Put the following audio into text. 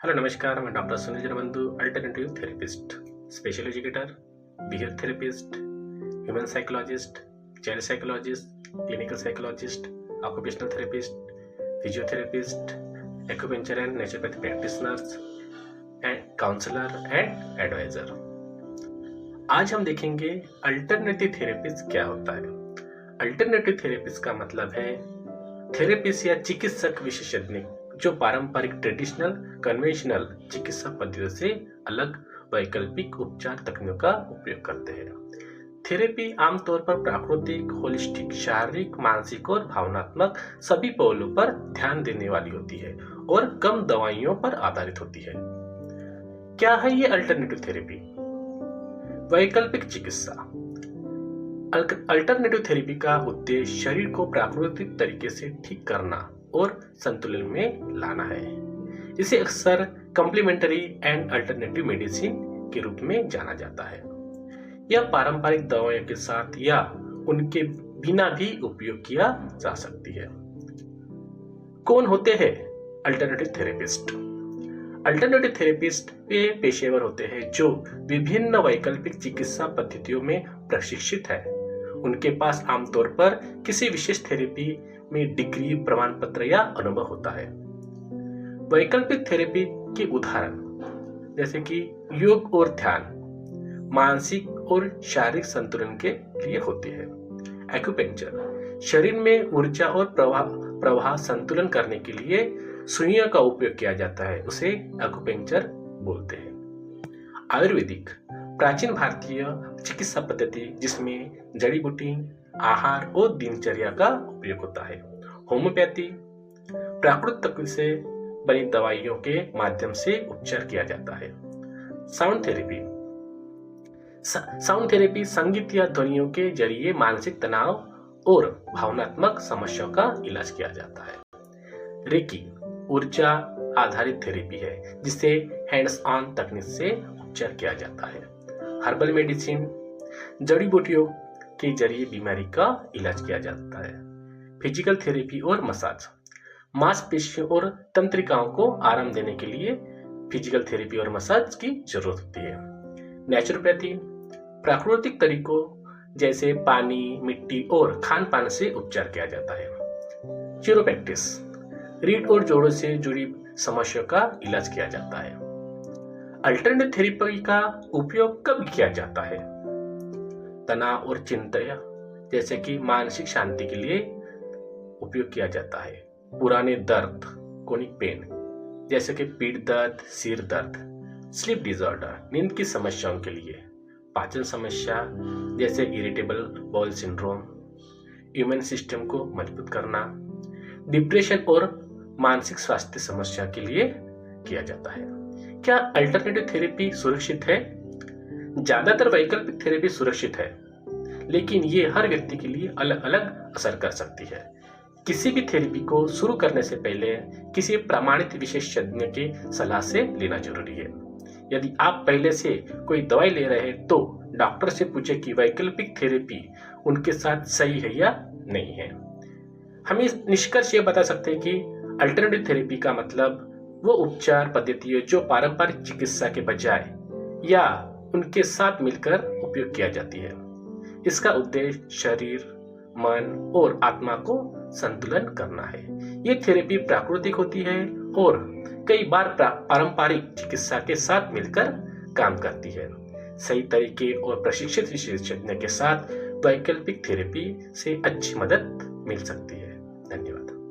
Hello नमस्कार, मैं doctor Sunil Janbandhu, alternative therapist, special educator, behaviour therapist, human psychologist, child psychologist, clinical psychologist, occupational therapist, physiotherapist, acupuncture and naturopathy practitioners and counsellor and adviser. आज हम देखेंगे alternative therapist क्या होता है। Alternative therapist का मतलब है थेरेपिस्ट या चिकित्सक विशेषज्ञ जो पारंपरिक ट्रेडिशनल कन्वेंशनल चिकित्सा पद्धतियों से अलग वैकल्पिक उपचार तकनीकों का उपयोग करते हैं। थेरेपी आमतौर पर प्राकृतिक, होलिस्टिक, शारीरिक, मानसिक और भावनात्मक सभी पहलुओं पर ध्यान देने वाली होती है और कम दवाइयों पर आधारित होती है। क्या है ये अल्टरनेटिव थेरेपी? वैकल्पिक चिकित्सा। अल्टरनेटिव थेरेपी का उद्देश्य शरीर को प्राकृतिक तरीके से ठीक करना और संतुलन में लाना है। इसे अक्सर कॉम्प्लीमेंट्री एंड अल्टरनेटिव मेडिसिन के रूप में जाना जाता है। यह पारंपरिक दवाओं के साथ या उनके बिना भी उपयोग किया जा सकती है। कौन होते हैं अल्टरनेटिव थेरेपिस्ट? अल्टरनेटिव थेरेपिस्ट वे पेशेवर होते हैं जो विभिन्न वैकल्पिक चिकित्सा पद्धतियों में प्रशिक्षित है। उनके पास आमतौर पर किसी विशेष थेरेपी में डिग्री, प्रमाण पत्र या अनुभव होता है। वैकल्पिक थेरेपी के उदाहरण जैसे कि योग और ध्यान मानसिक और शारीरिक संतुलन के लिए होते हैं। एक्यूपेंचर शरीर में ऊर्जा और प्रवाह संतुलन करने के लिए सुइयों का उपयोग किया जाता है, उसे एक्यूपेंचर बोलते हैं। आयुर्वेदिक प्राचीन भारतीय चिकित्सा पद्धति जिसमें जड़ी बूटी, आहार और दिनचर्या का उपयोग होता है। होम्योपैथी प्राकृतिक तत्व से बनी दवाइयों के माध्यम से उपचार किया जाता है। साउंड थेरेपी संगीत या ध्वनियों के जरिए मानसिक तनाव और भावनात्मक समस्याओं का इलाज किया जाता है। रेकी ऊर्जा आधारित थेरेपी है जिसे हैंड्स ऑन तकनीक से उपचार किया जाता है। हर्बल मेडिसिन जड़ी बूटियों के जरिए बीमारी का इलाज किया जाता है। फिजिकल थेरेपी और मसाज मांसपेशियों और तंत्रिकाओं को आराम देने के लिए फिजिकल थेरेपी और मसाज की जरूरत होती है। नेचुरोपैथी प्राकृतिक तरीकों जैसे पानी, मिट्टी और खान पान से उपचार किया जाता है। चिरोप्रैक्टिस रीढ़ और जोड़ों से जुड़ी समस्याओं का इलाज किया जाता है। अल्टरनेटिव थेरेपी का उपयोग कब किया जाता है? तनाव और चिंता जैसे कि मानसिक शांति के लिए उपयोग किया जाता है। पुराने दर्द क्रोनिक पेन जैसे कि पीठ दर्द, सिर दर्द, स्लीप डिसऑर्डर नींद की समस्याओं के लिए, पाचन समस्या जैसे irritable bowel syndrome, immune system को मजबूत करना, डिप्रेशन और मानसिक स्वास्थ्य समस्या के लिए किया जाता है। क्या अल्टरनेटिव थेरेपी सुरक्षित है? ज्यादातर वैकल्पिक थेरेपी सुरक्षित है, लेकिन ये हर व्यक्ति के लिए अलग अलग असर कर सकती है। किसी भी थेरेपी को शुरू करने से पहले किसी प्रमाणित विशेषज्ञ के सलाह से लेना जरूरी है। यदि आप पहले से कोई दवाई ले रहे हैं तो डॉक्टर से पूछें कि वैकल्पिक थेरेपी उनके साथ सही है या नहीं है। हम इस निष्कर्ष ये बता सकते हैं कि अल्टरनेटिव थेरेपी का मतलब वो उपचार पद्धति जो पारंपरिक चिकित्सा के बजाय या उनके साथ मिलकर उपयोग किया जाती है। इसका उद्देश्य शरीर, मन और आत्मा को संतुलन करना है। ये थेरेपी प्राकृतिक होती है और कई बार पारंपरिक चिकित्सा के साथ मिलकर काम करती है। सही तरीके और प्रशिक्षित विशेषज्ञ के साथ वैकल्पिक थेरेपी से अच्छी मदद मिल सकती है। धन्यवाद।